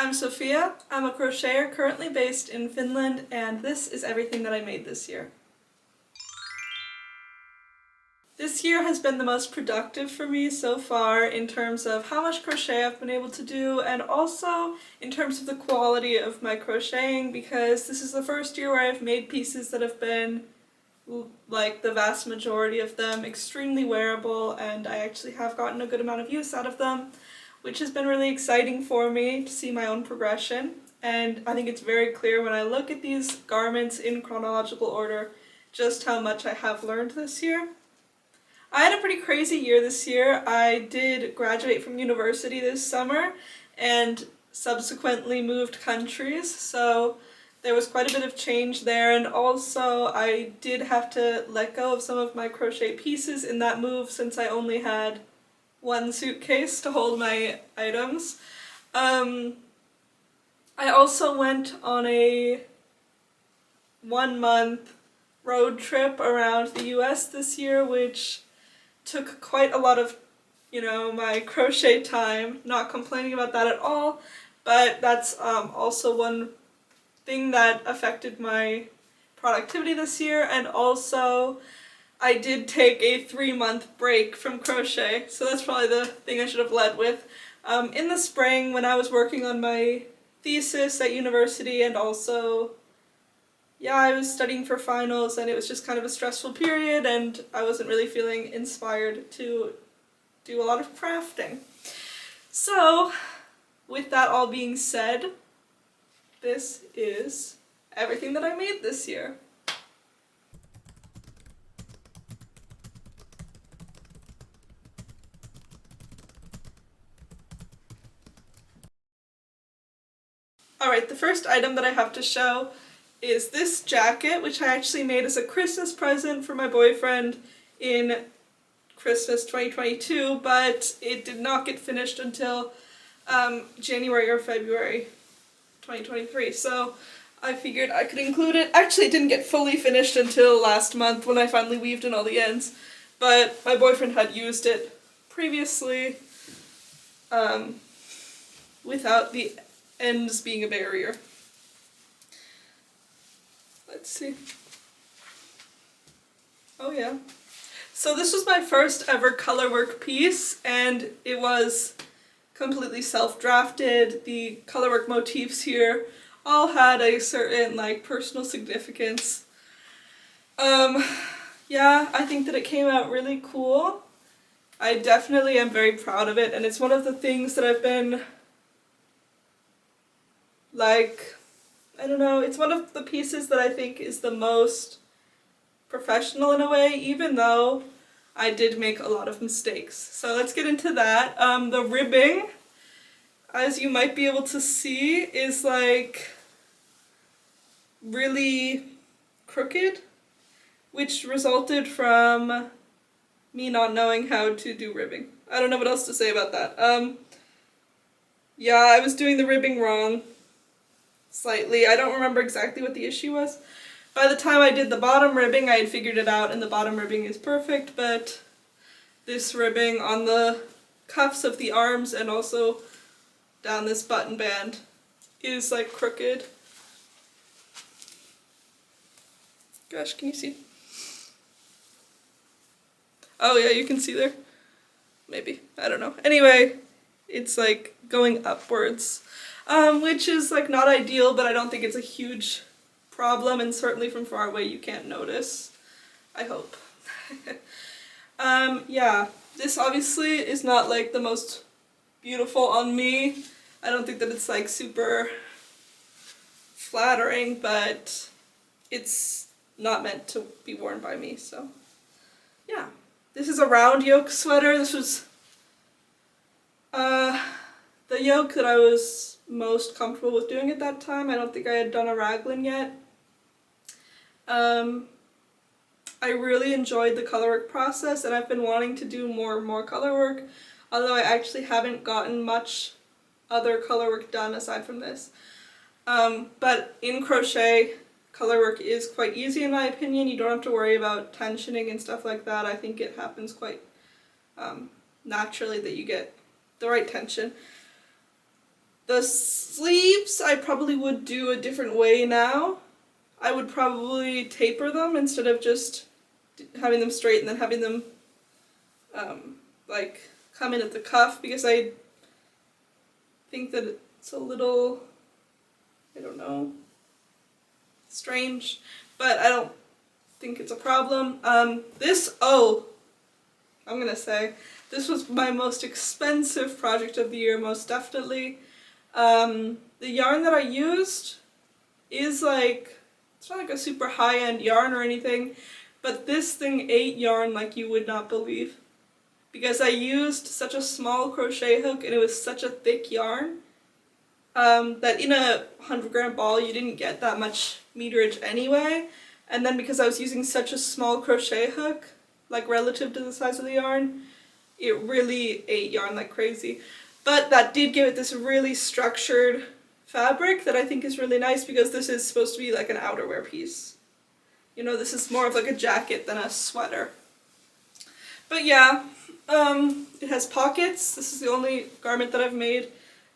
I'm Sophia. I'm a crocheter currently based in Finland, and this is everything that I made this year. This year has been the most productive for me so far in terms of how much crochet I've been able to do, and also in terms of the quality of my crocheting, because this is the first year where I've made pieces that have been, like the vast majority of them, extremely wearable, and I actually have gotten a good amount of use out of them, which has been really exciting for me to see my own progression. And I think it's very clear when I look at these garments in chronological order just how much I have learned this year. I had a pretty crazy year this year. I did graduate from university this summer and subsequently moved countries, so there was quite a bit of change there, and also I did have to let go of some of my crochet pieces in that move since I only had one suitcase to hold my items. I also went on a 1-month road trip around the US this year, which took quite a lot of, my crochet time. Not complaining about that at all, but that's also one thing that affected my productivity this year. And also I did take a 3-month break from crochet, so that's probably the thing I should have led with. In the spring, when I was working on my thesis at university, and also, I was studying for finals, and it was just kind of a stressful period, and I wasn't really feeling inspired to do a lot of crafting. So, with that all being said, this is everything that I made this year. Alright, the first item that I have to show is this jacket, which I actually made as a Christmas present for my boyfriend in Christmas 2022, but it did not get finished until January or February 2023, so I figured I could include it. Actually, it didn't get fully finished until last month when I finally weaved in all the ends, but my boyfriend had used it previously without the ends being a barrier. Let's see. Oh yeah. So this was my first ever colorwork piece, and it was completely self-drafted. The colorwork motifs here all had a certain personal significance. Yeah, I think that it came out really cool. I definitely am very proud of it, and it's one of the things that I've been I don't know, it's one of the pieces that I think is the most professional in a way, even though I did make a lot of mistakes. So let's get into that. The ribbing, as you might be able to see, is really crooked, which resulted from me not knowing how to do ribbing. I don't know what else to say about that. Yeah, I was doing the ribbing wrong. Slightly. I don't remember exactly what the issue was. By the time I did the bottom ribbing, I had figured it out, and the bottom ribbing is perfect, but this ribbing on the cuffs of the arms and also down this button band is crooked. Gosh, can you see? Oh yeah, you can see there. Maybe. I don't know. Anyway, it's going upwards. Which is not ideal, but I don't think it's a huge problem, and certainly from far away you can't notice. I hope. Yeah, this obviously is not the most beautiful on me. I don't think that it's super flattering, but it's not meant to be worn by me, so yeah. This is a round yoke sweater. This was the yoke that I was most comfortable with doing at that time. I don't think I had done a raglan yet. I really enjoyed the colorwork process, and I've been wanting to do more and more colorwork, although I actually haven't gotten much other colorwork done aside from this. But in crochet, colorwork is quite easy in my opinion. You don't have to worry about tensioning and stuff like that. I think it happens quite naturally that you get the right tension. The sleeves I probably would do a different way now. I would probably taper them instead of just having them straight and then having them like come in at the cuff, because I think that it's a little, I don't know, strange, but I don't think it's a problem. I'm gonna say, this was my most expensive project of the year, most definitely. The yarn that I used is like, it's not like a super high-end yarn or anything, but this thing ate yarn like you would not believe. Because I used such a small crochet hook and it was such a thick yarn that in a 100-gram ball you didn't get that much meterage anyway. And then because I was using such a small crochet hook, like relative to the size of the yarn, it really ate yarn like crazy. But that did give it this really structured fabric that I think is really nice, because this is supposed to be like an outerwear piece. You know, this is more of like a jacket than a sweater. But yeah, it has pockets. This is the only garment that I've made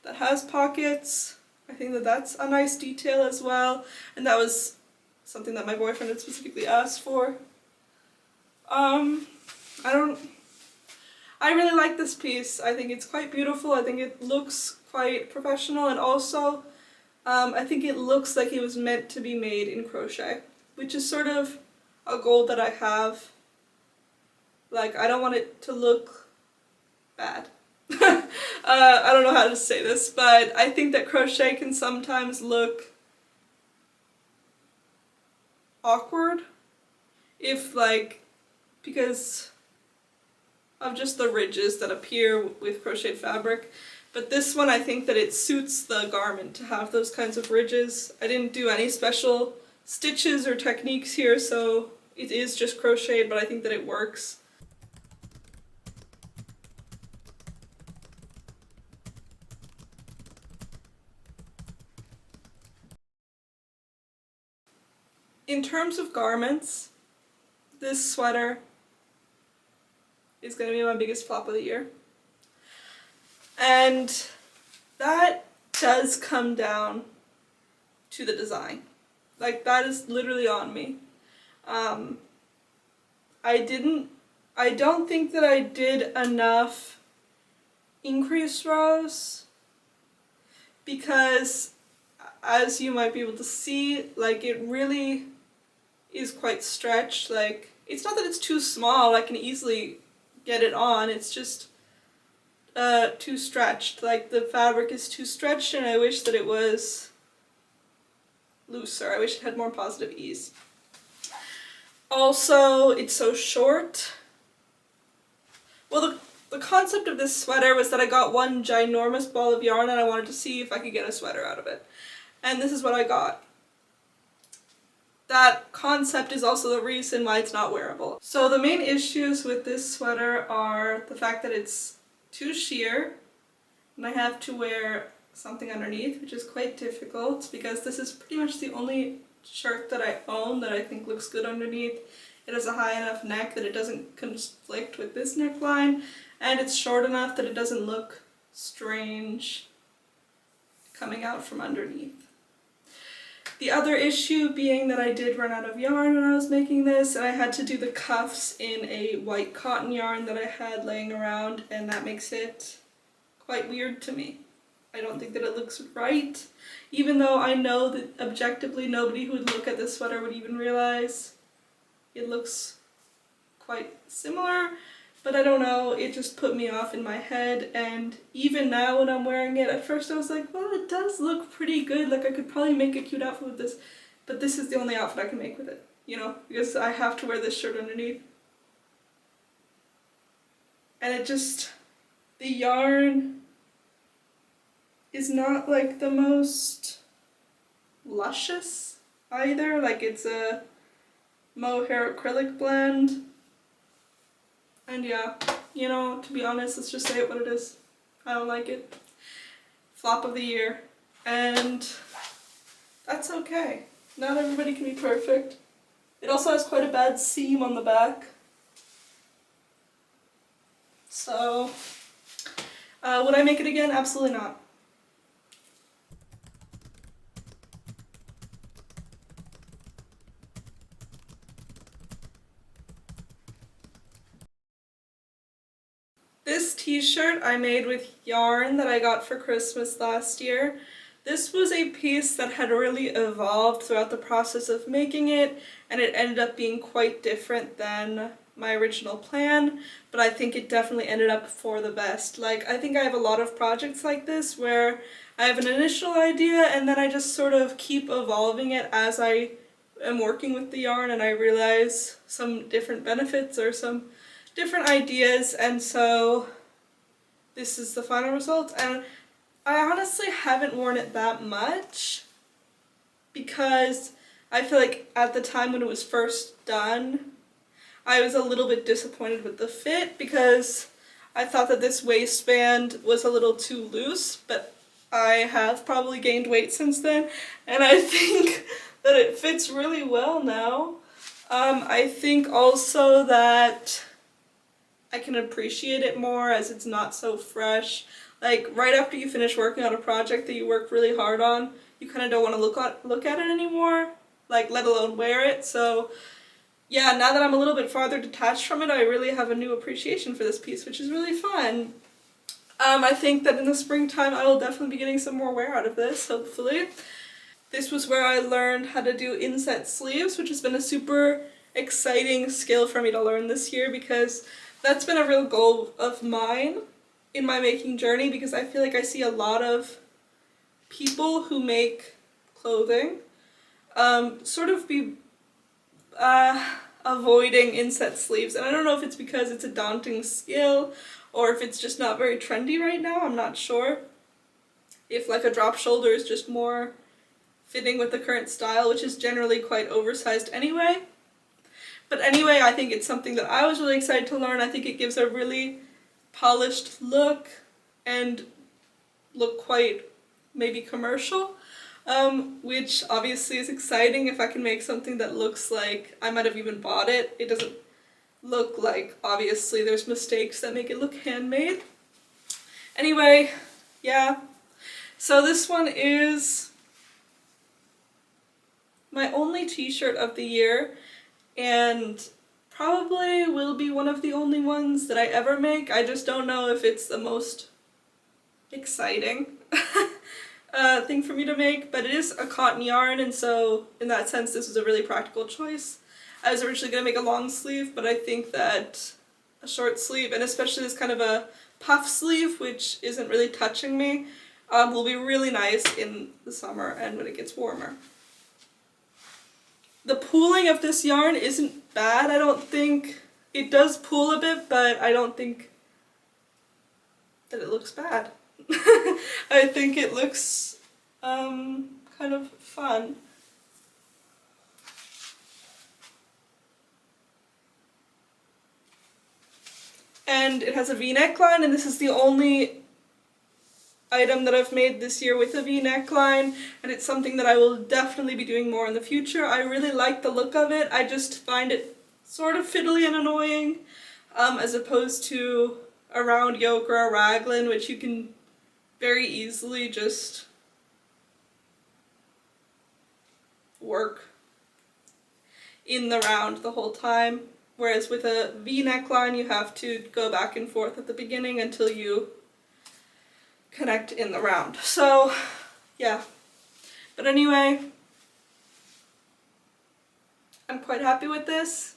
that has pockets. I think that that's a nice detail as well, and that was something that my boyfriend had specifically asked for. I really like this piece. I think it's quite beautiful. I think it looks quite professional, and also I think it looks like it was meant to be made in crochet, which is sort of a goal that I have. Like, I don't want it to look bad. I don't know how to say this, but I think that crochet can sometimes look awkward because of just the ridges that appear with crocheted fabric. But this one, I think that it suits the garment to have those kinds of ridges. I didn't do any special stitches or techniques here, so it is just crocheted, but I think that it works. In terms of garments, this sweater is going to be my biggest flop of the year. And that does come down to the design. Like, that is literally on me. I don't think that I did enough increase rows, because as you might be able to see, like, it really is quite stretched. Like, it's not that it's too small, I can easily get it on, it's just too stretched. Like, the fabric is too stretched, and I wish that it was looser. I wish it had more positive ease. Also, it's so short. Well, the concept of this sweater was that I got one ginormous ball of yarn and I wanted to see if I could get a sweater out of it. And this is what I got. That concept is also the reason why it's not wearable. So the main issues with this sweater are the fact that it's too sheer, and I have to wear something underneath, which is quite difficult because this is pretty much the only shirt that I own that I think looks good underneath. It has a high enough neck that it doesn't conflict with this neckline, and it's short enough that it doesn't look strange coming out from underneath. The other issue being that I did run out of yarn when I was making this, and I had to do the cuffs in a white cotton yarn that I had laying around, and that makes it quite weird to me. I don't think that it looks right, even though I know that objectively nobody who would look at this sweater would even realize it looks quite similar, but I don't know, it just put me off in my head. And even now when I'm wearing it, at first I was like, well, it does look pretty good, like I could probably make a cute outfit with this, but this is the only outfit I can make with it, you know, because I have to wear this shirt underneath. And it just, the yarn is not like the most luscious either. Like, it's a mohair acrylic blend, and yeah, you know, to be honest, let's just say it what it is. I don't like it. Flop of the year, and that's okay. Not everybody can be perfect. It also has quite a bad seam on the back. So, would I make it again? Absolutely not. This t-shirt I made with yarn that I got for Christmas last year. This was a piece that had really evolved throughout the process of making it, and it ended up being quite different than my original plan, but I think it definitely ended up for the best. Like, I think I have a lot of projects like this where I have an initial idea and then I just sort of keep evolving it as I am working with the yarn and I realize some different benefits or some different ideas, and so this is the final result. And I honestly haven't worn it that much because I feel like at the time when it was first done, I was a little bit disappointed with the fit because I thought that this waistband was a little too loose, but I have probably gained weight since then, and I think that it fits really well now. I think also that I can appreciate it more as it's not so fresh. Like, right after you finish working on a project that you worked really hard on, you kind of don't want to look at it anymore, like, let alone wear it. So yeah, now that I'm a little bit farther detached from it, I really have a new appreciation for this piece, which is really fun. I think that in the springtime I will definitely be getting some more wear out of this, hopefully. This was where I learned how to do inset sleeves, which has been a super exciting skill for me to learn this year because that's been a real goal of mine in my making journey, because I feel like I see a lot of people who make clothing sort of be avoiding inset sleeves, and I don't know if it's because it's a daunting skill or if it's just not very trendy right now. I'm not sure if like a drop shoulder is just more fitting with the current style, which is generally quite oversized anyway. But anyway, I think it's something that I was really excited to learn. I think it gives a really polished look and look quite maybe commercial, which obviously is exciting if I can make something that looks like I might have even bought it. It doesn't look like, obviously there's mistakes that make it look handmade. Anyway, yeah, so this one is my only t-shirt of the year, and probably will be one of the only ones that I ever make. I just don't know if it's the most exciting thing for me to make, but it is a cotton yarn, and so in that sense this was a really practical choice. I was originally going to make a long sleeve, but I think that a short sleeve, and especially this kind of a puff sleeve, which isn't really touching me, will be really nice in the summer and when it gets warmer. The pooling of this yarn isn't bad, I don't think. It does pool a bit, but I don't think that it looks bad. I think it looks kind of fun. And it has a V-neckline, and this is the only item that I've made this year with a V-neckline, and it's something that I will definitely be doing more in the future. I really like the look of it. I just find it sort of fiddly and annoying, as opposed to a round yoke or a raglan, which you can very easily just work in the round the whole time. Whereas with a V-neckline you have to go back and forth at the beginning until you connect in the round. So yeah, but anyway, I'm quite happy with this.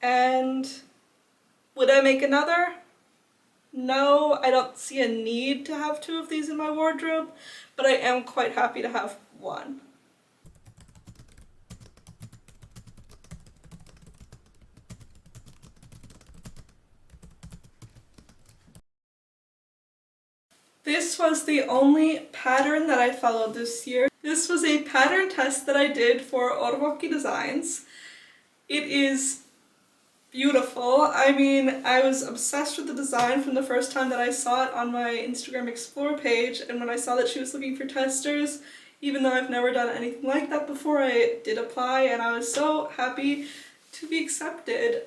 And would I make another? No, I don't see a need to have two of these in my wardrobe, but I am quite happy to have one. This was the only pattern that I followed this year. This was a pattern test that I did for Orvoki Designs. It is beautiful. I mean, I was obsessed with the design from the first time that I saw it on my Instagram Explore page, and when I saw that she was looking for testers, even though I've never done anything like that before, I did apply, and I was so happy to be accepted.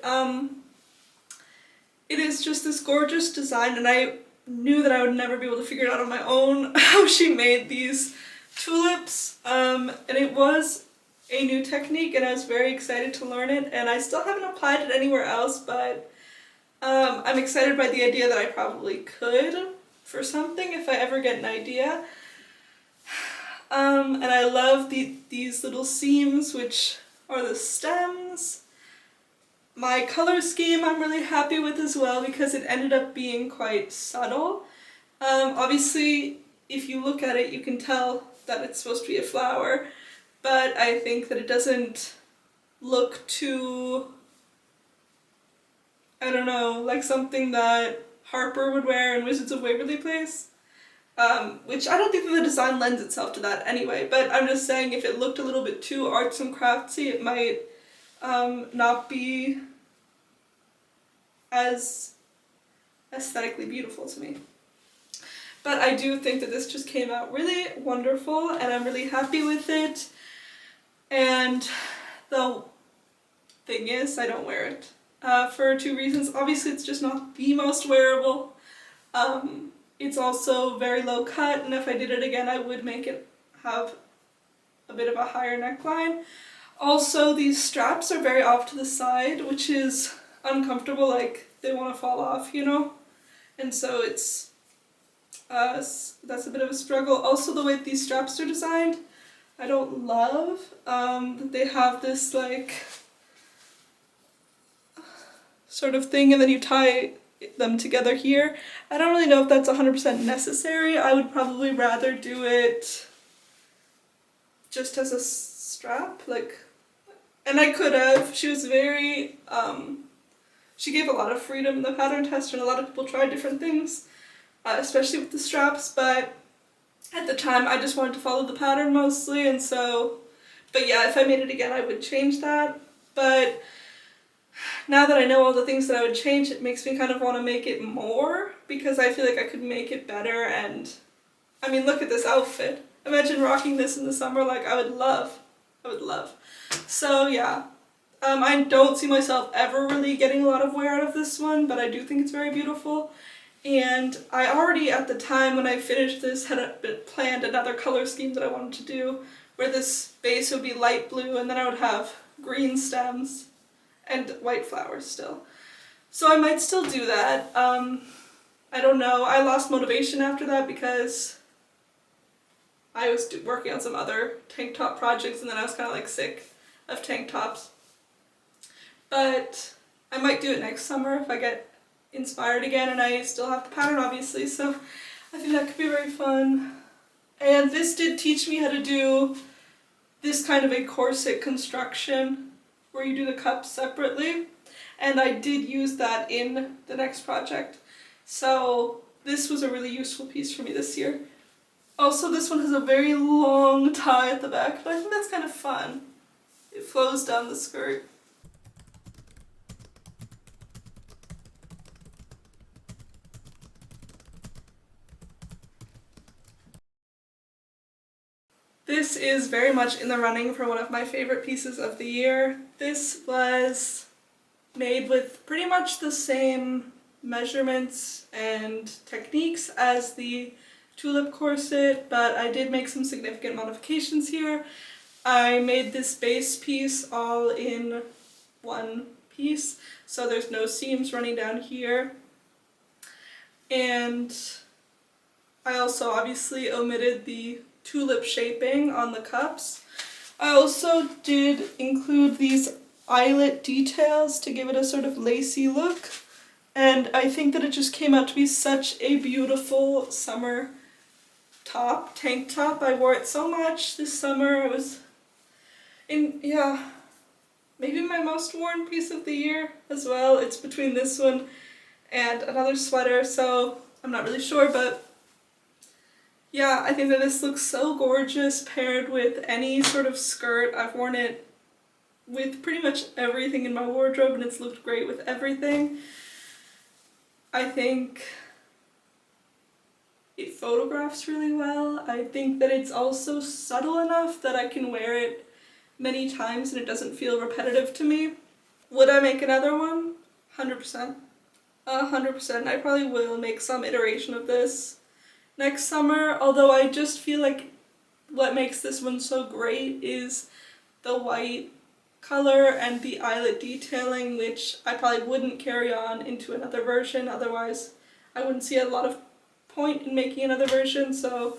It is just this gorgeous design, and I knew that I would never be able to figure it out on my own how she made these tulips, and it was a new technique and I was very excited to learn it, and I still haven't applied it anywhere else, but I'm excited by the idea that I probably could for something if I ever get an idea. And I love these little seams, which are the stems. My color scheme I'm really happy with as well because it ended up being quite subtle. Obviously, if you look at it, you can tell that it's supposed to be a flower, but I think that it doesn't look too, I don't know, like something that Harper would wear in Wizards of Waverly Place. Which I don't think that the design lends itself to that anyway, but I'm just saying if it looked a little bit too arts and craftsy, it might not be as aesthetically beautiful to me. But I do think that this just came out really wonderful and I'm really happy with it. And the thing is, I don't wear it for two reasons. Obviously, it's just not the most wearable. It's also very low cut, and if I did it again, I would make it have a bit of a higher neckline. Also, these straps are very off to the side, which is uncomfortable, like they want to fall off, you know? And so it's, that's a bit of a struggle. Also, the way these straps are designed, I don't love that they have this like sort of thing and then you tie them together here. I don't really know if that's 100% necessary. I would probably rather do it just as a strap, like, and I could have. She was very, she gave a lot of freedom in the pattern test and a lot of people tried different things, especially with the straps, but at the time I just wanted to follow the pattern mostly, and so, but yeah, if I made it again I would change that, but now that I know all the things that I would change, it makes me kind of want to make it more because I feel like I could make it better. And I mean, look at this outfit. Imagine rocking this in the summer, like I would love. So yeah, I don't see myself ever really getting a lot of wear out of this one, but I do think it's very beautiful. And I already at the time when I finished this had planned another color scheme that I wanted to do where this base would be light blue and then I would have green stems and white flowers still. So I might still do that. I don't know. I lost motivation after that because I was working on some other tank top projects and then I was kind of like sick of tank tops. But I might do it next summer if I get inspired again and I still have the pattern obviously, so I think that could be very fun. And this did teach me how to do this kind of a corset construction where you do the cups separately, and I did use that in the next project. So this was a really useful piece for me this year. Also, this one has a very long tie at the back, but I think that's kind of fun. It flows down the skirt. This is very much in the running for one of my favorite pieces of the year. This was made with pretty much the same measurements and techniques as the tulip corset, but I did make some significant modifications here. I made this base piece all in one piece, so there's no seams running down here. And I also obviously omitted the tulip shaping on the cups. I also did include these eyelet details to give it a sort of lacy look, and I think that it just came out to be such a beautiful summer top, tank top. I wore it so much this summer. It was maybe my most worn piece of the year as well. It's between this one and another sweater, so I'm not really sure, but yeah, I think that this looks so gorgeous paired with any sort of skirt. I've worn it with pretty much everything in my wardrobe and it's looked great with everything. I think it photographs really well. I think that it's also subtle enough that I can wear it many times and it doesn't feel repetitive to me. Would I make another one? 100%. 100%. I probably will make some iteration of this next summer, although I just feel like what makes this one so great is the white color and the eyelet detailing, which I probably wouldn't carry on into another version, otherwise I wouldn't see a lot of point in making another version. So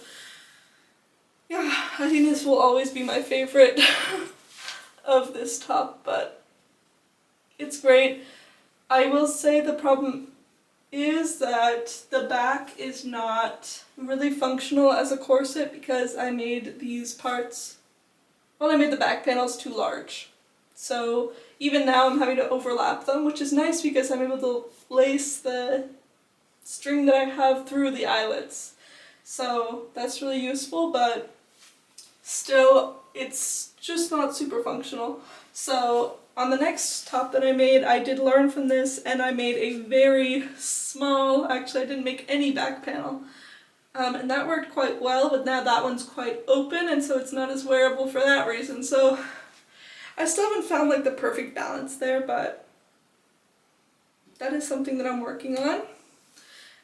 yeah, I think this will always be my favorite of this top, but it's great. I will say the problem is that the back is not really functional as a corset because I made these parts, well, I made the back panels too large. So even now I'm having to overlap them, which is nice because I'm able to lace the string that I have through the eyelets. So that's really useful, but still it's just not super functional. So on the next top that I made, I did learn from this and I made a very small, actually I didn't make any back panel. And that worked quite well, but now that one's quite open and so it's not as wearable for that reason. So I still haven't found like the perfect balance there, but that is something that I'm working on.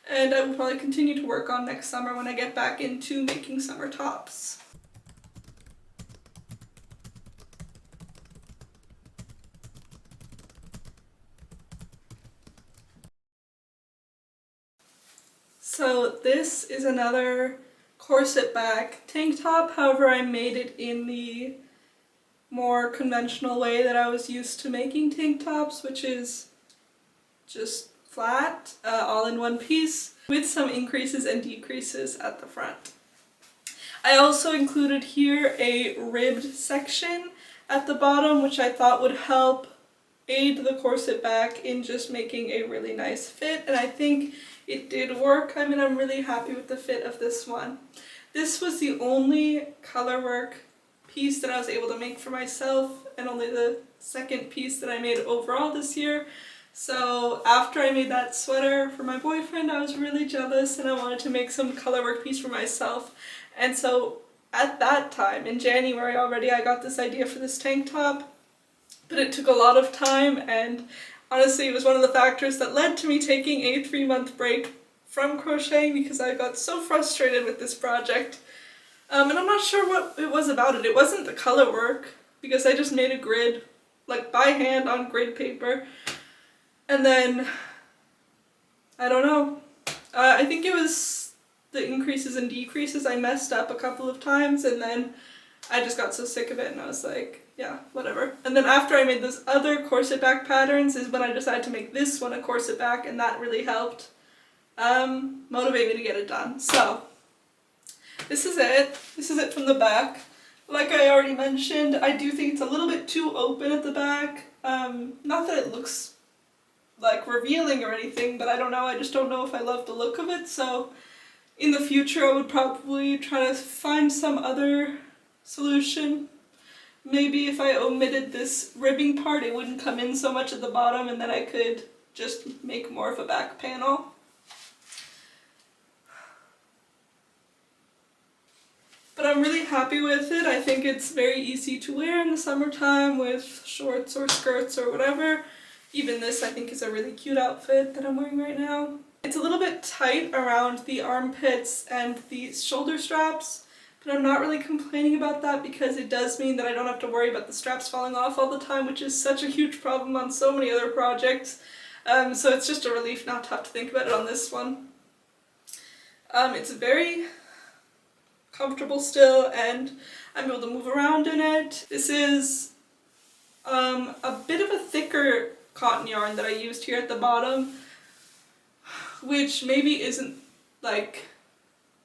And I will probably continue to work on next summer when I get back into making summer tops. So this is another corset back tank top, however I made it in the more conventional way that I was used to making tank tops, which is just flat, all in one piece, with some increases and decreases at the front. I also included here a ribbed section at the bottom, which I thought would help aid the corset back in just making a really nice fit, and I think it did work. I mean, I'm really happy with the fit of this one. This was the only colorwork piece that I was able to make for myself, and only the second piece that I made overall this year. So after I made that sweater for my boyfriend, I was really jealous and I wanted to make some colorwork piece for myself. And so at that time, in January already, I got this idea for this tank top, but it took a lot of time, and honestly it was one of the factors that led to me taking a 3-month break from crocheting because I got so frustrated with this project. And I'm not sure what it was about it. It wasn't the color work, because I just made a grid, like by hand on grid paper. And then, I don't know, I think it was the increases and decreases. I messed up a couple of times and then I just got so sick of it and I was like, yeah, whatever. And then after I made those other corset back patterns is when I decided to make this one a corset back, and that really helped motivate me to get it done. So this is it. This is it from the back. Like I already mentioned, I do think it's a little bit too open at the back. Not that it looks like revealing or anything, but I don't know, I just don't know if I love the look of it. So in the future I would probably try to find some other solution. Maybe if I omitted this ribbing part, it wouldn't come in so much at the bottom, and then I could just make more of a back panel. But I'm really happy with it. I think it's very easy to wear in the summertime with shorts or skirts or whatever. Even this I think is a really cute outfit that I'm wearing right now. It's a little bit tight around the armpits and the shoulder straps, but I'm not really complaining about that because it does mean that I don't have to worry about the straps falling off all the time, which is such a huge problem on so many other projects. So it's just a relief not to have to think about it on this one. It's very comfortable still, and I'm able to move around in it. This is a bit of a thicker cotton yarn that I used here at the bottom, which maybe isn't like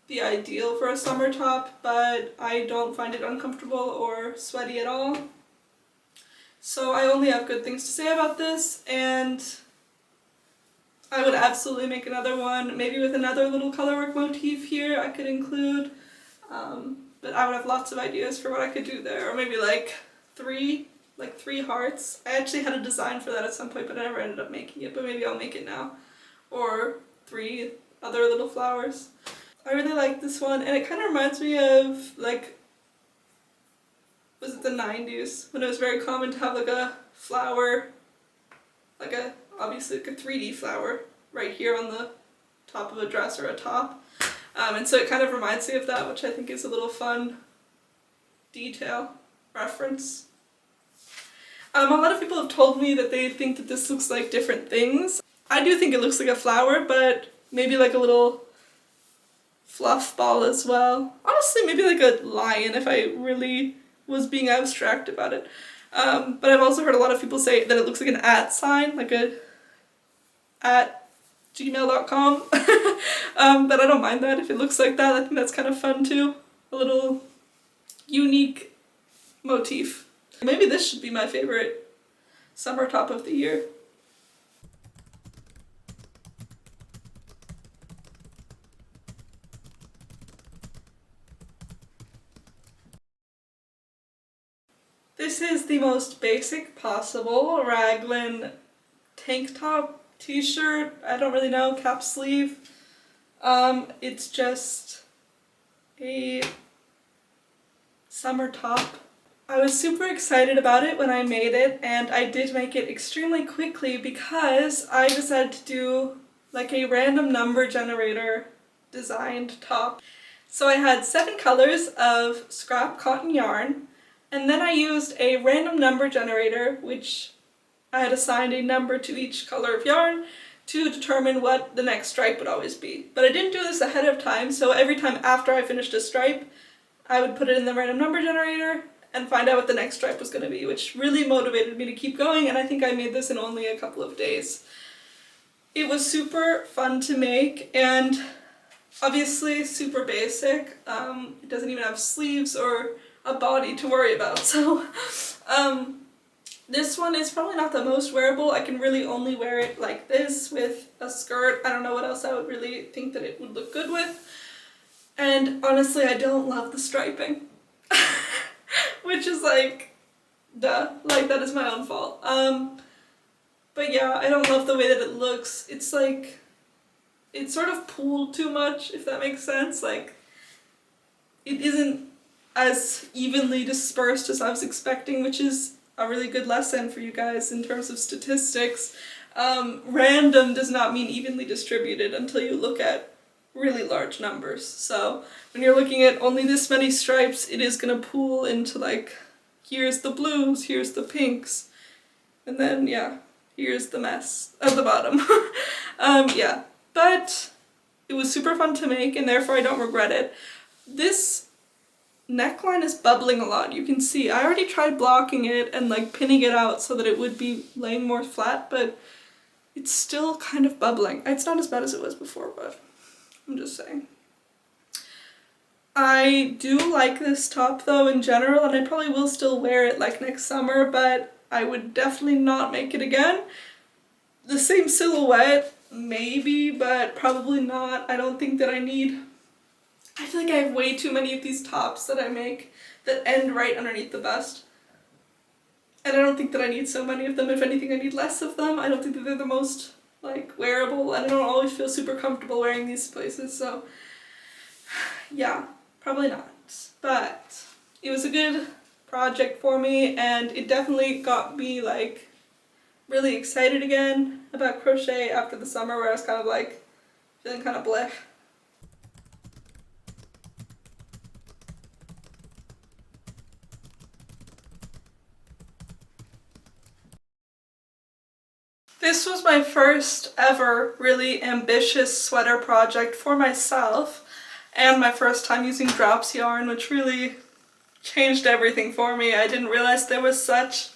the ideal for a summer top, but I don't find it uncomfortable or sweaty at all. So I only have good things to say about this, and I would absolutely make another one, maybe with another little colorwork motif here I could include. But I would have lots of ideas for what I could do there, or maybe like three hearts. I actually had a design for that at some point, but I never ended up making it, but maybe I'll make it now. Or 3 other little flowers. I really like this one, and it kind of reminds me of, like, was it the 90s, when it was very common to have like a flower, like obviously like a 3D flower right here on the top of a dress or a top. And so it kind of reminds me of that, which I think is a little fun detail reference. A lot of people have told me that they think that this looks like different things. I do think it looks like a flower, but maybe like a little fluff ball as well. Honestly, maybe like a lion if I really was being abstract about it. But I've also heard a lot of people say that it looks like an @ sign, like a @gmail.com. But I don't mind that if it looks like that. I think that's kind of fun too. A little unique motif. Maybe this should be my favorite summer top of the year. This is the most basic possible raglan tank top, t-shirt, I don't really know, cap sleeve. It's just a summer top. I was super excited about it when I made it, and I did make it extremely quickly because I decided to do like a random number generator designed top. So I had 7 colors of scrap cotton yarn, and then I used a random number generator, which I had assigned a number to each color of yarn to determine what the next stripe would always be. But I didn't do this ahead of time, so every time after I finished a stripe, I would put it in the random number generator and find out what the next stripe was going to be, which really motivated me to keep going, and I think I made this in only a couple of days. It was super fun to make, and obviously super basic. It doesn't even have sleeves or a body to worry about, so this one is probably not the most wearable. I can really only wear it like this with a skirt. I don't know what else I would really think that it would look good with. And honestly, I don't love the striping. Which is like, duh, like that is my own fault. But yeah, I don't love the way that it looks. It's like, it's sort of pooled too much, if that makes sense. Like, it isn't as evenly dispersed as I was expecting, which is a really good lesson for you guys in terms of statistics. Random does not mean evenly distributed until you look at really large numbers. So when you're looking at only this many stripes, it is gonna pool into like, here's the blues, here's the pinks, and then yeah, here's the mess at the bottom. Yeah, but it was super fun to make, and therefore I don't regret it. This neckline is bubbling a lot. You can see I already tried blocking it and like pinning it out so that it would be laying more flat, but it's still kind of bubbling. It's not as bad as it was before, but I'm just saying. I do like this top though in general, and I probably will still wear it like next summer, but I would definitely not make it again. The same silhouette, maybe, but probably not. I don't think that I feel like I have way too many of these tops that I make that end right underneath the bust. And I don't think that I need so many of them. If anything, I need less of them. I don't think that they're the most like wearable, and I don't always feel super comfortable wearing these places, so yeah, probably not. But it was a good project for me, and it definitely got me like really excited again about crochet after the summer where I was kind of like feeling kind of bleh. This was my first ever really ambitious sweater project for myself, and my first time using drops yarn, which really changed everything for me. I didn't realize there was such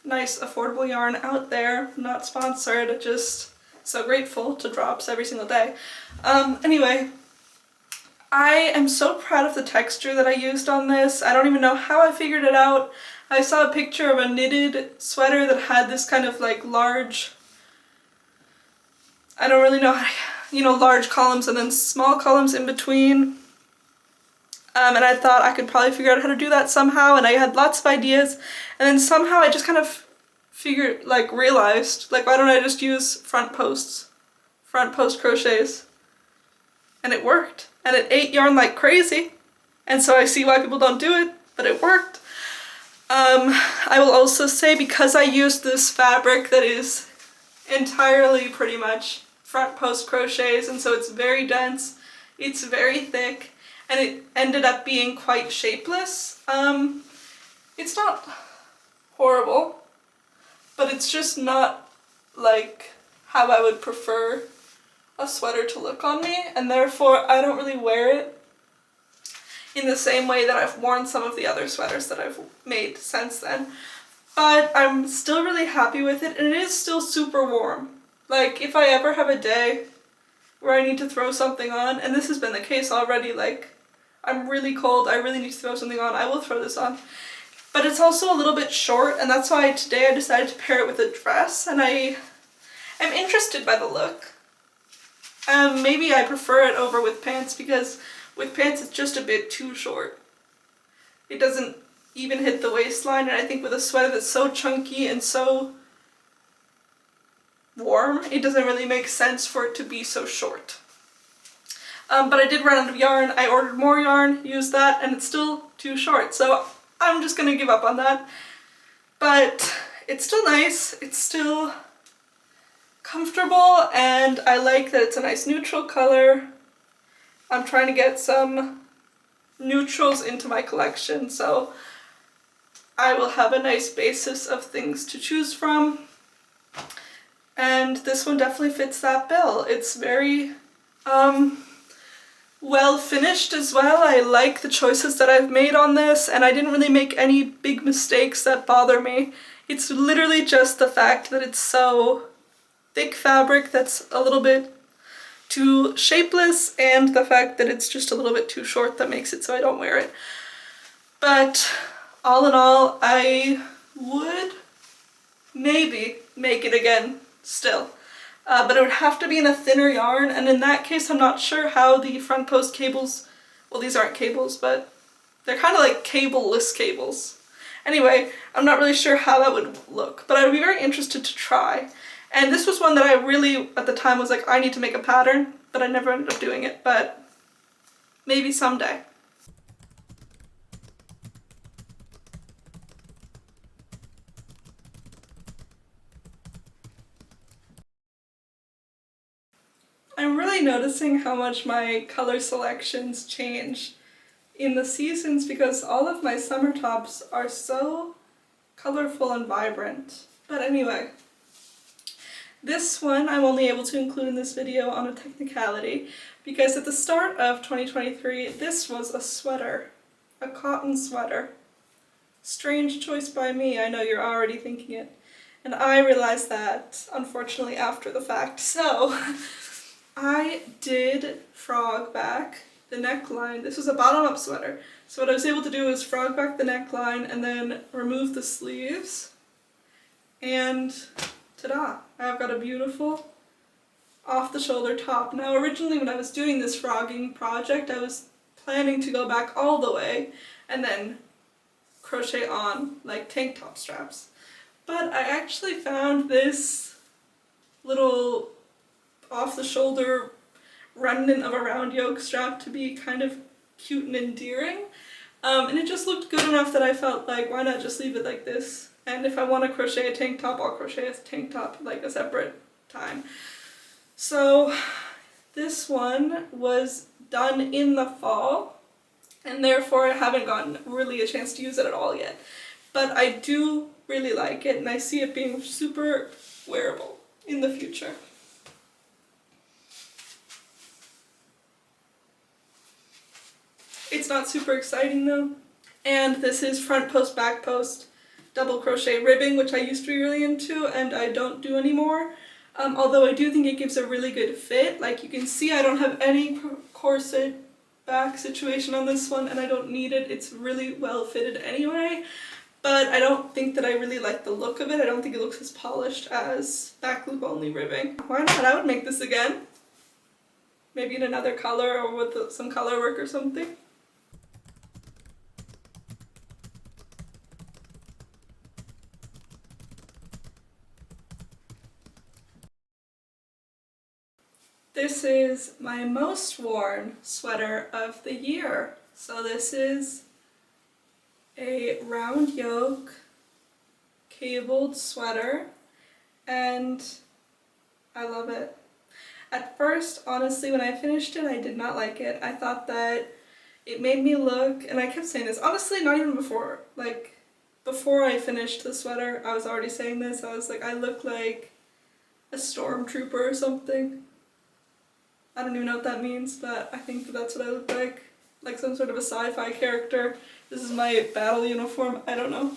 nice affordable yarn out there. Not sponsored, just so grateful to Drops every single day. Anyway, I am so proud of the texture that I used on this. I don't even know how I figured it out. I saw a picture of a knitted sweater that had this kind of like large, I don't really know, large columns and then small columns in between. And I thought I could probably figure out how to do that somehow, and I had lots of ideas, and then somehow I just kind of realized, like, why don't I just use front post crochets? And it worked, and it ate yarn like crazy, and so I see why people don't do it, but it worked. I will also say, because I used this fabric that is entirely pretty much front post crochets, and so it's very dense, it's very thick, and it ended up being quite shapeless. It's not horrible. but it's just not like how I would prefer a sweater to look on me, and therefore I don't really wear it in the same way that I've worn some of the other sweaters that I've made since then. But I'm still really happy with it, and it is still super warm. Like, if I ever have a day where I need to throw something on, and this has been the case already, like, I'm really cold, I really need to throw something on, I will throw this on. But it's also a little bit short, and that's why today I decided to pair it with a dress, and I am interested by the look. Maybe I prefer it over with pants, because with pants it's just a bit too short. It doesn't even hit the waistline, and I think with a sweater that's so chunky and so warm, it doesn't really make sense for it to be so short. But I did run out of yarn. I ordered more yarn, used that, and it's still too short, so I'm just gonna give up on that. But it's still nice, it's still comfortable, and I like that it's a nice neutral color. I'm trying to get some neutrals into my collection, so I will have a nice basis of things to choose from. And this one definitely fits that bill. It's very well finished as well. I like the choices that I've made on this, and I didn't really make any big mistakes that bother me. It's literally just the fact that it's so thick fabric that's a little bit too shapeless, and the fact that it's just a little bit too short that makes it so I don't wear it. But all in all, I would maybe make it again still. But it would have to be in a thinner yarn, and in that case I'm not sure how the front post cables, well, these aren't cables, but they're kind of like cable-less cables. Anyway, I'm not really sure how that would look, but I would be very interested to try. And this was one that I really, at the time, was like, I need to make a pattern, but I never ended up doing it, but maybe someday. I'm really noticing how much my color selections change in the seasons, because all of my summer tops are so colorful and vibrant. But anyway, this one I'm only able to include in this video on a technicality, because at the start of 2023, this was a sweater, a cotton sweater. Strange choice by me, I know you're already thinking it. And I realized that, unfortunately, after the fact. So, I did frog back the neckline. This was a bottom-up sweater. So what I was able to do is frog back the neckline and then remove the sleeves. And ta-da! I've got a beautiful off-the-shoulder top. Now originally when I was doing this frogging project, I was planning to go back all the way and then crochet on like tank top straps. But I actually found this little off-the-shoulder remnant of a round yoke strap to be kind of cute and endearing. And it just looked good enough that I felt like, why not just leave it like this? And if I want to crochet a tank top, I'll crochet a tank top like a separate time. So this one was done in the fall, and therefore I haven't gotten really a chance to use it at all yet. But I do really like it, and I see it being super wearable in the future. It's not super exciting though. And this is front post, back post, double crochet ribbing, which I used to be really into and I don't do anymore. Although I do think it gives a really good fit. Like you can see, I don't have any corset back situation on this one, and I don't need it. It's really well fitted anyway. But I don't think that I really like the look of it. I don't think it looks as polished as back loop only ribbing. Why not? I would make this again. Maybe in another color or with some color work or something. This is my most worn sweater of the year. So this is a round yoke cabled sweater, and I love it. At first, honestly, when I finished it, I did not like it. I thought that it made me look, and I kept saying this, honestly, not even before, like before I finished the sweater, I was already saying this, I was like, I look like a stormtrooper or something. I don't even know what that means, but I think that's what I look like some sort of a sci-fi character. This is my battle uniform, I don't know.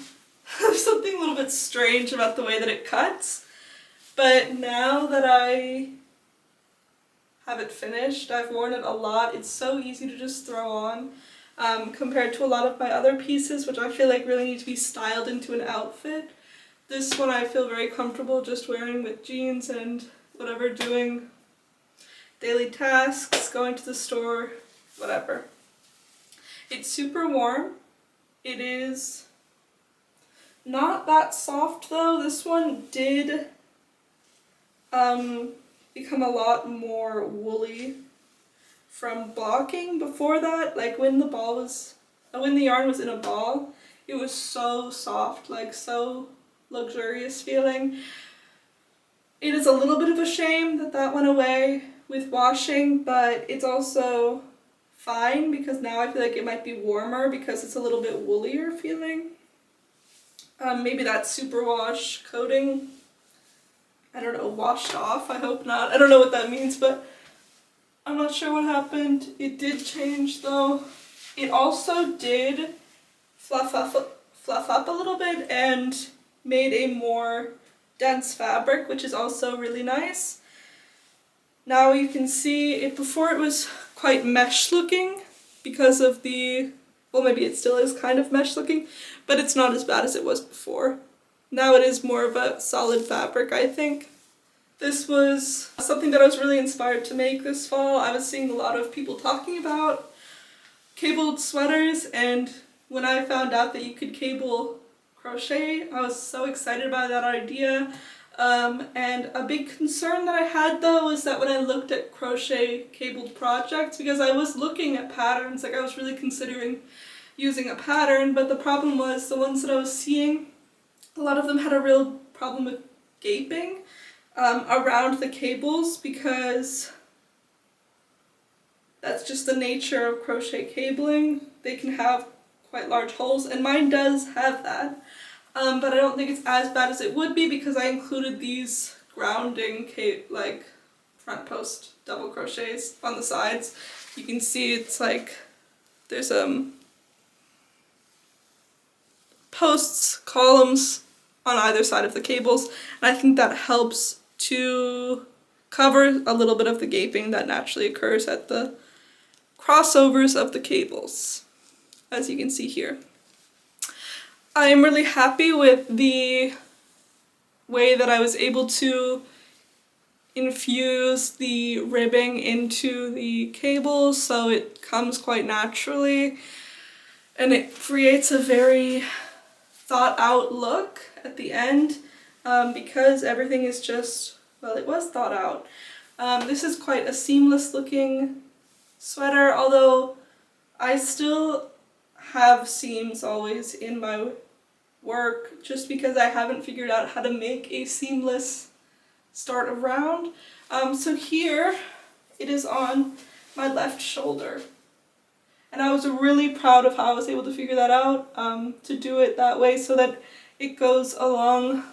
There's something a little bit strange about the way that it cuts, but now that I have it finished, I've worn it a lot, it's so easy to just throw on, compared to a lot of my other pieces, which I feel like really need to be styled into an outfit. This one I feel very comfortable just wearing with jeans and whatever, doing daily tasks, going to the store, whatever. It's super warm. It is not that soft though. This one did become a lot more woolly from blocking. Before that, like when the yarn was in a ball, it was so soft, like so luxurious feeling. It is a little bit of a shame that that went away with washing, but it's also fine because now I feel like it might be warmer because it's a little bit woollier feeling. Maybe that superwash coating, I don't know, washed off, I hope not. I don't know what that means, but I'm not sure what happened. It did change though. It also did fluff up a little bit and made a more dense fabric, which is also really nice. Now you can see it, before it was quite mesh looking because of the, well, maybe it still is kind of mesh looking, but it's not as bad as it was before. Now it is more of a solid fabric, I think. This was something that I was really inspired to make this fall. I was seeing a lot of people talking about cabled sweaters, and when I found out that you could cable crochet, I was so excited by that idea. And a big concern that I had though was that when I looked at crochet cabled projects, because I was looking at patterns, like I was really considering using a pattern, but the problem was the ones that I was seeing, a lot of them had a real problem with gaping around the cables, because that's just the nature of crochet cabling. They can have quite large holes, and mine does have that. But I don't think it's as bad as it would be because I included these grounding like front post double crochets on the sides. You can see it's like there's posts, columns on either side of the cables, and I think that helps to cover a little bit of the gaping that naturally occurs at the crossovers of the cables, as you can see here. I am really happy with the way that I was able to infuse the ribbing into the cables so it comes quite naturally, and it creates a very thought out look at the end, because everything is just, well, it was thought out. This is quite a seamless looking sweater, although I still have seams always in my work just because I haven't figured out how to make a seamless start around. So here it is on my left shoulder, and I was really proud of how I was able to figure that out, to do it that way so that it goes along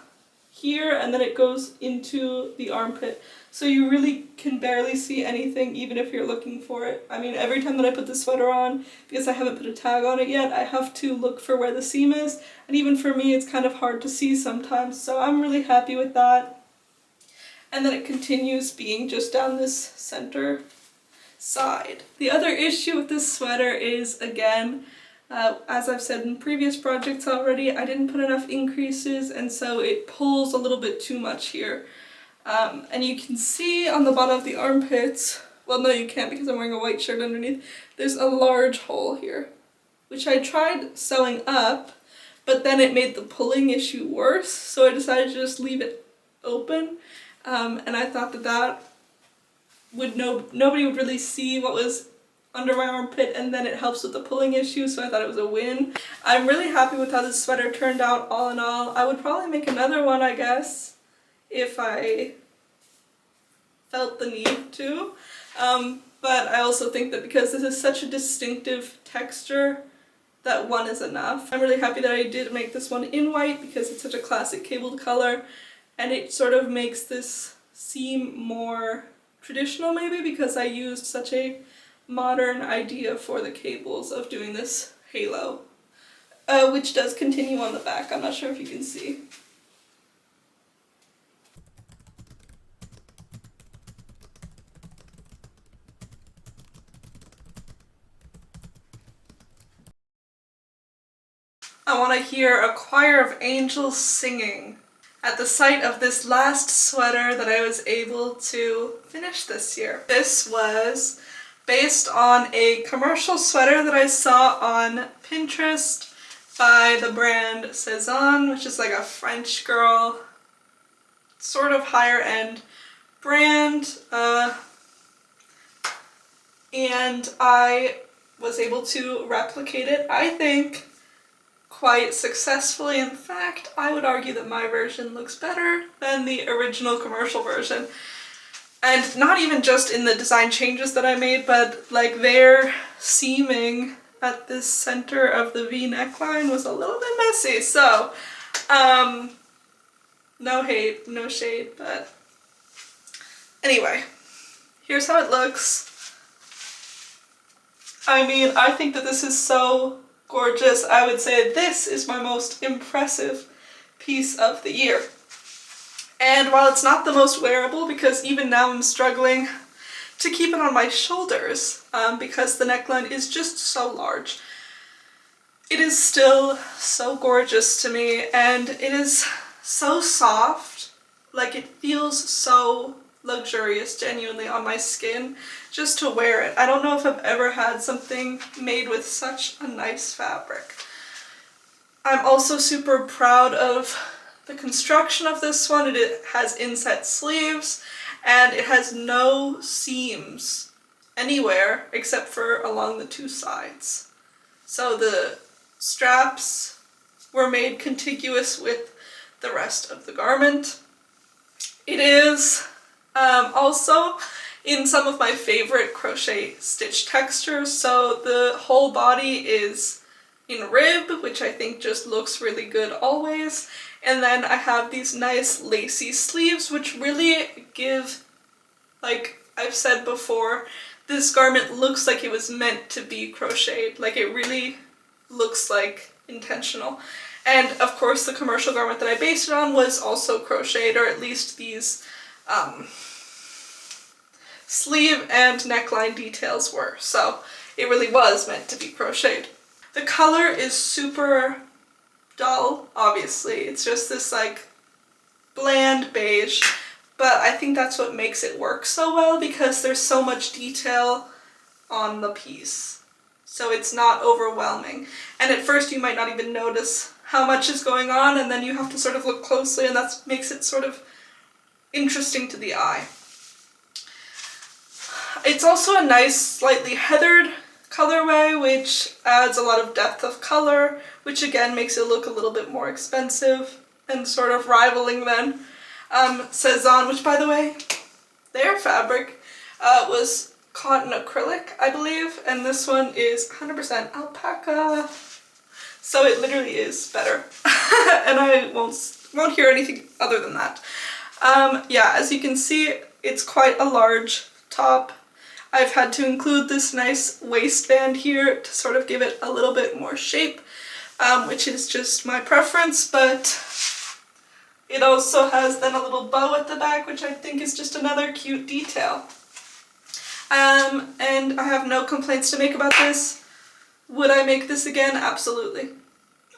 here and then it goes into the armpit. So you really can barely see anything even if you're looking for it. I mean, every time that I put the sweater on, because I haven't put a tag on it yet, I have to look for where the seam is, and even for me it's kind of hard to see sometimes, so I'm really happy with that. And then it continues being just down this center side. The other issue with this sweater is, again, as I've said in previous projects already, I didn't put enough increases, and so it pulls a little bit too much here. And you can see on the bottom of the armpits, well no you can't because I'm wearing a white shirt underneath, there's a large hole here, which I tried sewing up, but then it made the pulling issue worse, so I decided to just leave it open, and I thought that would nobody would really see what was under my armpit, and then it helps with the pulling issue, so I thought it was a win. I'm really happy with how this sweater turned out all in all. I would probably make another one, I guess, if I felt the need to, but I also think that because this is such a distinctive texture that one is enough. I'm really happy that I did make this one in white because it's such a classic cabled color, and it sort of makes this seem more traditional maybe because I used such a modern idea for the cables of doing this halo, which does continue on the back. I'm not sure if you can see. I want to hear a choir of angels singing at the sight of this last sweater that I was able to finish this year. This was based on a commercial sweater that I saw on Pinterest by the brand Cezanne, which is like a French girl, sort of higher end brand, and I was able to replicate it, I think, quite successfully. In fact, I would argue that my version looks better than the original commercial version. And not even just in the design changes that I made, but like their seaming at this center of the V neckline was a little bit messy. So, no hate, no shade, but anyway, here's how it looks. I mean, I think that this is so gorgeous. I would say this is my most impressive piece of the year. And while it's not the most wearable, because even now I'm struggling to keep it on my shoulders because the neckline is just so large, it is still so gorgeous to me, and it is so soft. Like, it feels so luxurious genuinely on my skin just to wear it. I don't know if I've ever had something made with such a nice fabric. I'm also super proud of the construction of this one. It has inset sleeves and it has no seams anywhere except for along the two sides. So the straps were made contiguous with the rest of the garment. It is also in some of my favorite crochet stitch textures. So the whole body is in rib, which I think just looks really good always. And then I have these nice lacy sleeves, which really give, like I've said before, this garment looks like it was meant to be crocheted. Like, it really looks like intentional. And of course the commercial garment that I based it on was also crocheted, or at least these sleeve and neckline details were. So it really was meant to be crocheted. The color is super dull, obviously. It's just this like bland beige, but I think that's what makes it work so well because there's so much detail on the piece. So it's not overwhelming. And at first you might not even notice how much is going on, and then you have to sort of look closely, and that makes it sort of interesting to the eye. It's also a nice, slightly heathered colorway, which adds a lot of depth of color, which again makes it look a little bit more expensive and sort of rivaling then Cezanne, which, by the way, their fabric was cotton acrylic, I believe, and this one is 100% alpaca, so it literally is better. And I won't hear anything other than that. Yeah, as you can see, it's quite a large top. I've had to include this nice waistband here to sort of give it a little bit more shape, which is just my preference, but it also has then a little bow at the back, which I think is just another cute detail. And I have no complaints to make about this. Would I make this again? Absolutely.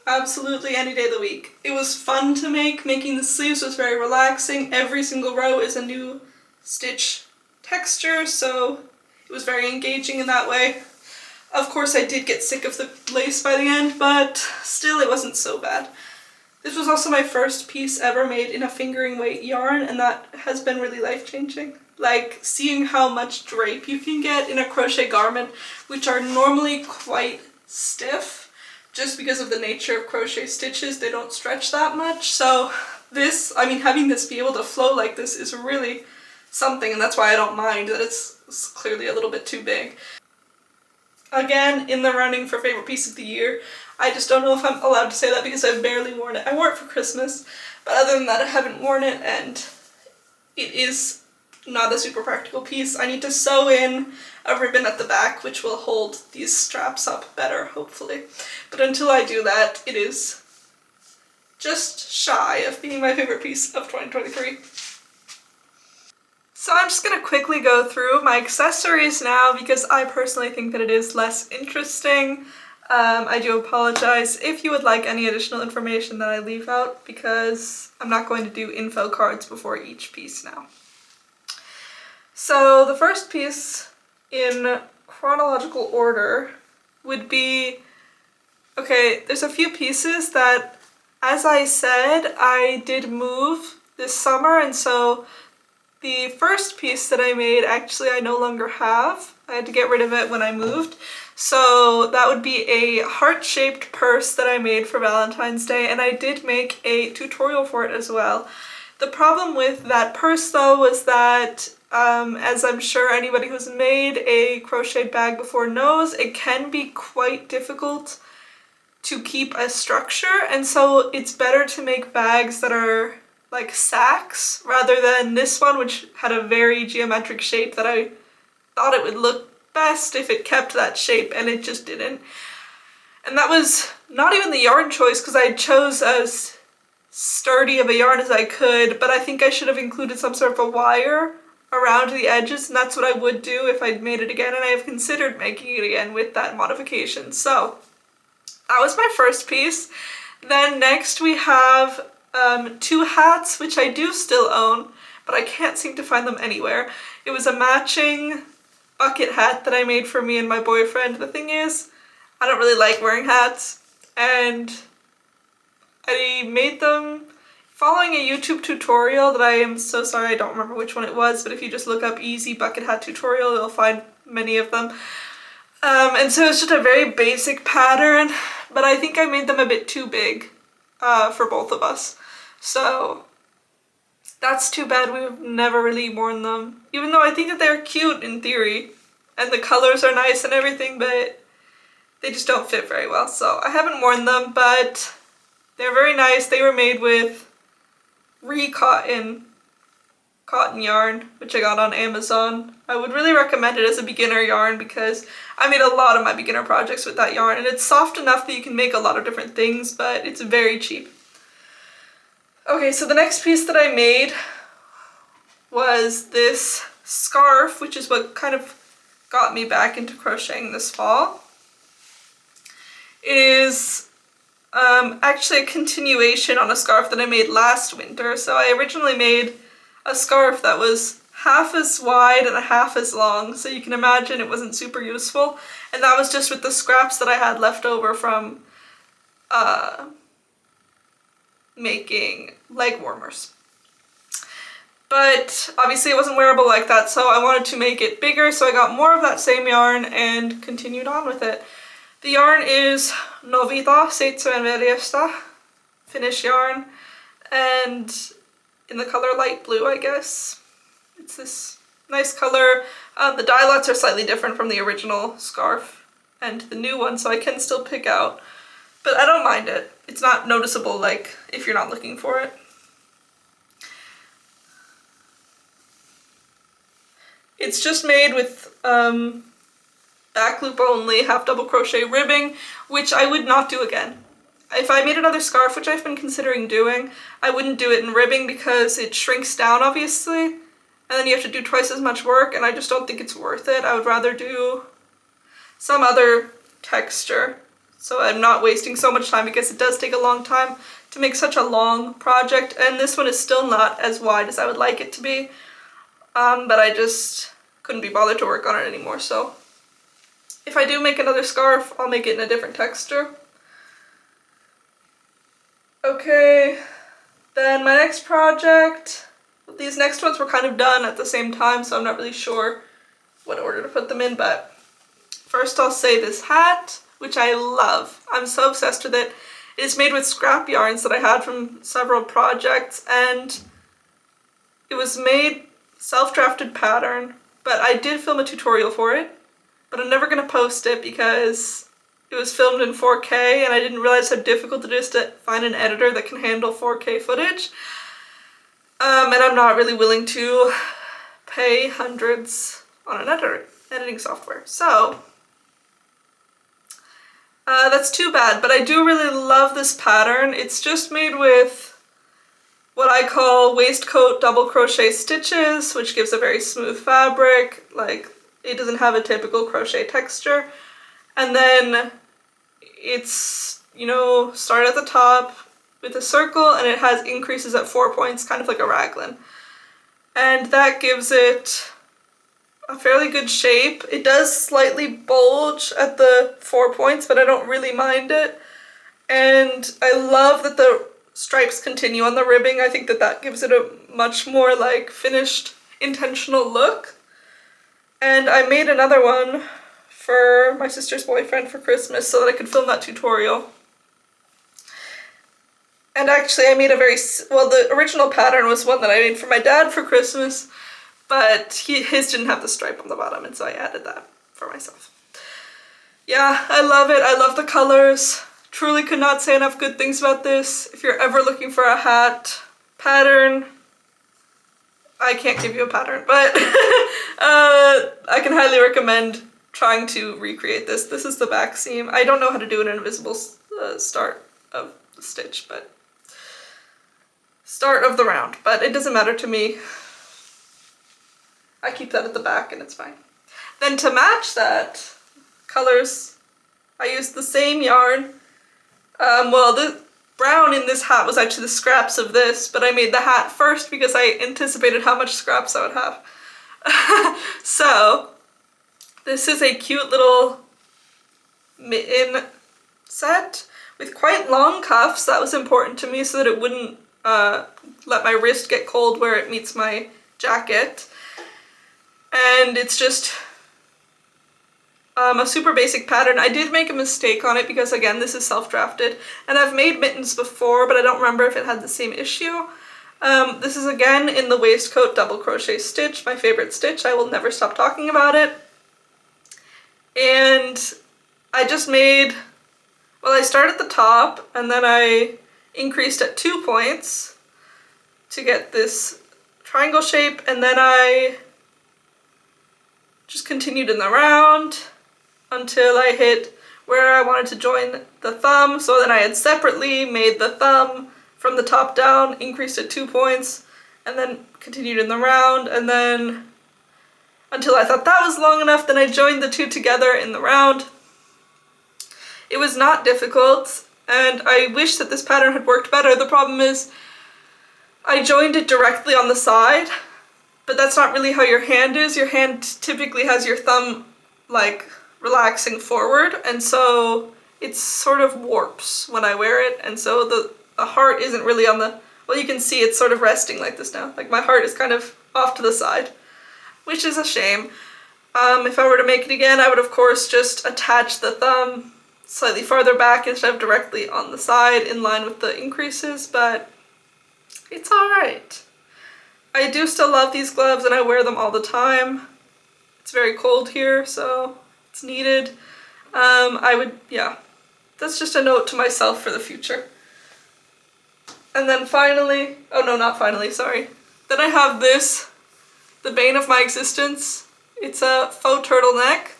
Absolutely, any day of the week. It was fun to make. Making the sleeves was very relaxing. Every single row is a new stitch texture, so it was very engaging in that way. Of course, I did get sick of the lace by the end, but still it wasn't so bad. This was also my first piece ever made in a fingering weight yarn, and that has been really life-changing. Like, seeing how much drape you can get in a crochet garment, which are normally quite stiff, just because of the nature of crochet stitches, they don't stretch that much. So this, I mean, having this be able to flow like this is really something, and that's why I don't mind that it's clearly a little bit too big. Again, in the running for favorite piece of the year. I just don't know if I'm allowed to say that because I've barely worn it. I wore it for Christmas, but other than that I haven't worn it, and it is not a super practical piece. I need to sew in a ribbon at the back which will hold these straps up better, hopefully. But until I do that, it is just shy of being my favorite piece of 2023. So I'm just going to quickly go through my accessories now because I personally think that it is less interesting. I do apologize if you would like any additional information that I leave out because I'm not going to do info cards before each piece now. So the first piece in chronological order would be, okay, there's a few pieces that, as I said, I did move this summer, and so the first piece that I made, actually I no longer have. I had to get rid of it when I moved. So that would be a heart-shaped purse that I made for Valentine's Day, and I did make a tutorial for it as well. The problem with that purse though was that, as I'm sure anybody who's made a crocheted bag before knows, it can be quite difficult to keep a structure, and so it's better to make bags that are like sacks rather than this one, which had a very geometric shape that I thought it would look best if it kept that shape, and it just didn't. And that was not even the yarn choice because I chose as sturdy of a yarn as I could, but I think I should have included some sort of a wire around the edges, and that's what I would do if I'd made it again, and I have considered making it again with that modification. So that was my first piece. Then next we have two hats, which I do still own, but I can't seem to find them anywhere. It was a matching bucket hat that I made for me and my boyfriend. The thing is, I don't really like wearing hats, and I made them following a YouTube tutorial that I am so sorry I don't remember which one it was, but if you just look up easy bucket hat tutorial, you'll find many of them. And so it's just a very basic pattern, but I think I made them a bit too big for both of us. So that's too bad. We've never really worn them, even though I think that they're cute in theory and the colors are nice and everything, but they just don't fit very well. So I haven't worn them, but they're very nice. They were made with cotton yarn, which I got on Amazon. I would really recommend it as a beginner yarn because I made a lot of my beginner projects with that yarn, and it's soft enough that you can make a lot of different things, but it's very cheap. Okay, so the next piece that I made was this scarf, which is what kind of got me back into crocheting this fall. It is actually a continuation on a scarf that I made last winter. So I originally made a scarf that was half as wide and a half as long, so you can imagine it wasn't super useful, and that was just with the scraps that I had left over from making leg warmers. But obviously it wasn't wearable like that, so I wanted to make it bigger, so I got more of that same yarn and continued on with it. The yarn is Novita Seitsemänväliöstä, Finnish yarn, and in the color light blue, I guess. It's this nice color. The dye lots are slightly different from the original scarf and the new one, so I can still pick out, but I don't mind it. It's not noticeable like if you're not looking for it. It's just made with back loop only, half double crochet ribbing, which I would not do again. If I made another scarf, which I've been considering doing, I wouldn't do it in ribbing because it shrinks down obviously, and then you have to do twice as much work, and I just don't think it's worth it. I would rather do some other texture, so I'm not wasting so much time because it does take a long time to make such a long project, and this one is still not as wide as I would like it to be, but I just couldn't be bothered to work on it anymore. So if I do make another scarf, I'll make it in a different texture. Okay, then my next project, these next ones were kind of done at the same time, so I'm not really sure what order to put them in, but first I'll say this hat, which I love. I'm so obsessed with it. It is made with scrap yarns that I had from several projects, and it was made self-drafted pattern, but I did film a tutorial for it, but I'm never gonna post it because it was filmed in 4K and I didn't realize how difficult it is to find an editor that can handle 4K footage. And I'm not really willing to pay hundreds on an editing software. So that's too bad, but I do really love this pattern. It's just made with what I call waistcoat double crochet stitches, which gives a very smooth fabric. Like, it doesn't have a typical crochet texture. And then it's, you know, start at the top with a circle and it has increases at 4 points, kind of like a raglan. And that gives it a fairly good shape. It does slightly bulge at the 4 points, but I don't really mind it. And I love that the stripes continue on the ribbing. I think that that gives it a much more like finished, intentional look. And I made another one for my sister's boyfriend for Christmas so that I could film that tutorial. And actually I made a very, well, the original pattern was one that I made for my dad for Christmas, but his didn't have the stripe on the bottom, and so I added that for myself. Yeah, I love it. I love the colors. Truly could not say enough good things about this. If you're ever looking for a hat pattern, I can't give you a pattern, but I can highly recommend trying to recreate this. This is the back seam. I don't know how to do an invisible start of the stitch, but start of the round, but it doesn't matter to me. I keep that at the back and it's fine. Then to match that, colors, I used the same yarn. Well, the brown in this hat was actually the scraps of this, but I made the hat first because I anticipated how much scraps I would have. So, this is a cute little mitten set with quite long cuffs. That was important to me so that it wouldn't let my wrist get cold where it meets my jacket. And it's just a super basic pattern. I did make a mistake on it because, again, this is self-drafted, and I've made mittens before, but I don't remember if it had the same issue. This is again in the waistcoat double crochet stitch, my favorite stitch. I will never stop talking about it. And I just made, well, I started at the top and then I increased at 2 points to get this triangle shape, and then I just continued in the round until I hit where I wanted to join the thumb. So then I had separately made the thumb from the top down, increased at 2 points, and then continued in the round, and then until I thought that was long enough, then I joined the two together in the round. It was not difficult, and I wish that this pattern had worked better. The problem is I joined it directly on the side, but that's not really how your hand is. Your hand typically has your thumb like relaxing forward, and so it sort of warps when I wear it, and so the heart isn't really on the, well, you can see it's sort of resting like this now. Like my heart is kind of off to the side, which is a shame. If I were to make it again, I would of course just attach the thumb slightly farther back instead of directly on the side in line with the increases, but it's alright. I do still love these gloves and I wear them all the time. It's very cold here, so it's needed. Yeah, that's just a note to myself for the future. And then finally, oh no, not finally, sorry. Then I have this, the bane of my existence. It's a faux turtleneck.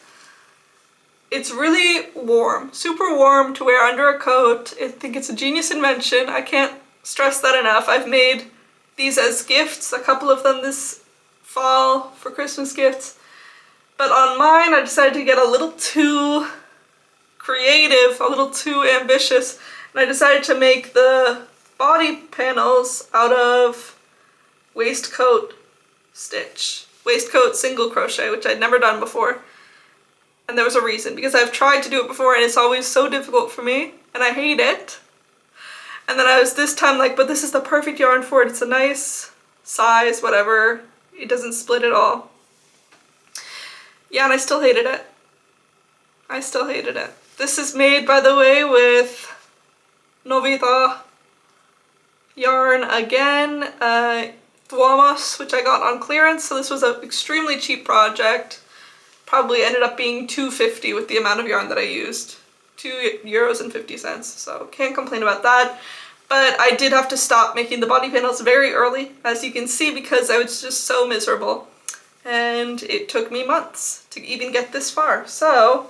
It's really warm, super warm to wear under a coat. I think it's a genius invention. I can't stress that enough. I've made these as gifts, a couple of them this fall for Christmas gifts. But on mine, I decided to get a little too creative, a little too ambitious, and I decided to make the body panels out of waistcoat stitch. Waistcoat single crochet, which I'd never done before. And there was a reason, because I've tried to do it before and it's always so difficult for me, and I hate it. And then I was this time like, but this is the perfect yarn for it. It's a nice size, whatever. It doesn't split at all. Yeah, and I still hated it. I still hated it. This is made, by the way, with Novita yarn again, Duamos, which I got on clearance, so this was an extremely cheap project. probably ended up being $2.50 with the amount of yarn that I used. €2.50, so can't complain about that. But I did have to stop making the body panels very early, as you can see, because I was just so miserable. And it took me months to even get this far, so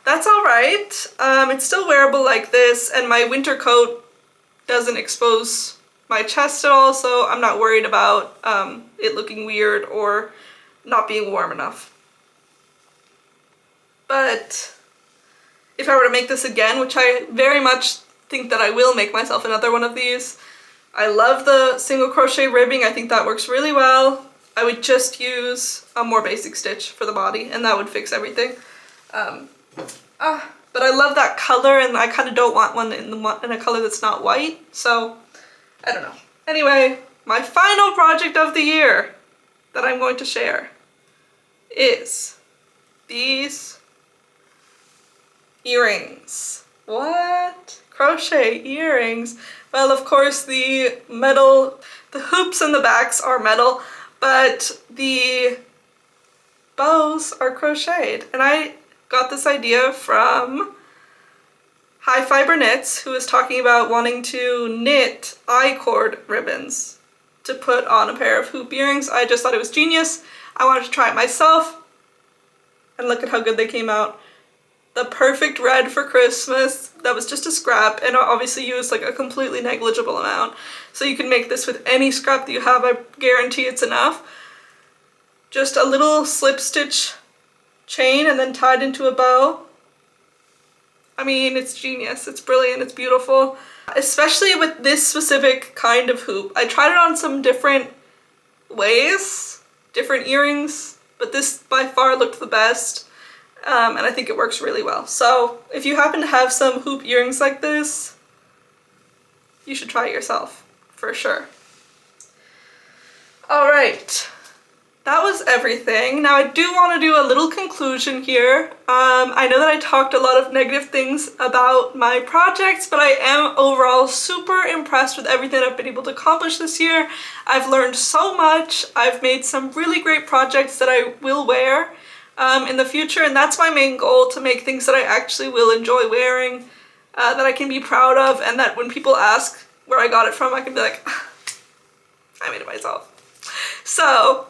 that's alright. It's still wearable like this, and my winter coat doesn't expose my chest at all, so I'm not worried about it looking weird or not being warm enough. But if I were to make this again, which I very much think that I will make myself another one of these, I love the single crochet ribbing. I think that works really well. I would just use a more basic stitch for the body, and that would fix everything. But I love that color, and I kind of don't want one in a color that's not white, so I don't know. Anyway, my final project of the year that I'm going to share is these earrings. What? Crochet earrings? Well, of course the hoops and the backs are metal, but the bows are crocheted. And I got this idea from High Fiber Knits, who was talking about wanting to knit I-cord ribbons to put on a pair of hoop earrings. I just thought it was genius. I wanted to try it myself, and look at how good they came out. The perfect red for Christmas. That was just a scrap, and I obviously used like a completely negligible amount. So you can make this with any scrap that you have. I guarantee it's enough. Just a little slip stitch chain and then tied into a bow. I mean, it's genius. It's brilliant. It's beautiful. Especially with this specific kind of hoop. I tried it on some different ways, different earrings, but this by far looked the best. And I think it works really well. So if you happen to have some hoop earrings like this, you should try it yourself, for sure. All right, that was everything. Now I do want to do a little conclusion here. I know that I talked a lot of negative things about my projects, but I am overall super impressed with everything I've been able to accomplish this year. I've learned so much. I've made some really great projects that I will wear in the future, and that's my main goal, to make things that I actually will enjoy wearing, that I can be proud of, and that when people ask where I got it from, I can be like, I made it myself. So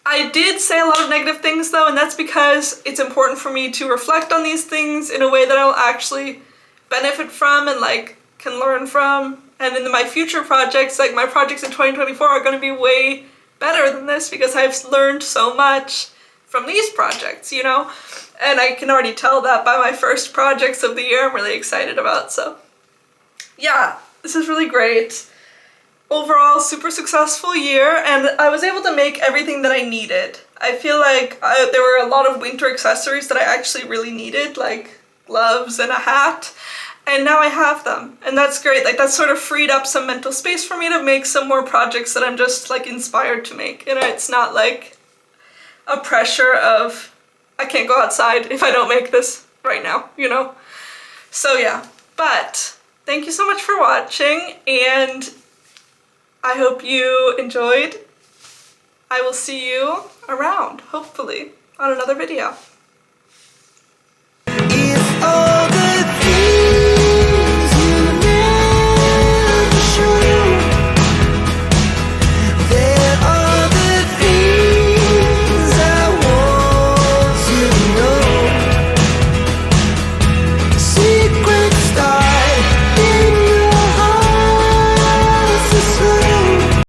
I did say a lot of negative things though, and that's because it's important for me to reflect on these things in a way that I'll actually benefit from and like can learn from. And in my future projects, like my projects in 2024 are going to be way better than this, because I've learned so much from these projects, you know? And I can already tell that by my first projects of the year I'm really excited about. So yeah, this is really great. Overall, super successful year, and I was able to make everything that I needed. I feel like there were a lot of winter accessories that I actually really needed, like gloves and a hat, and now I have them, and that's great. Like, that sort of freed up some mental space for me to make some more projects that I'm just like inspired to make. You know, it's not like a pressure of I can't go outside if I don't make this right now, you know? So yeah, but thank you so much for watching, and I hope you enjoyed. I will see you around, hopefully, on another video.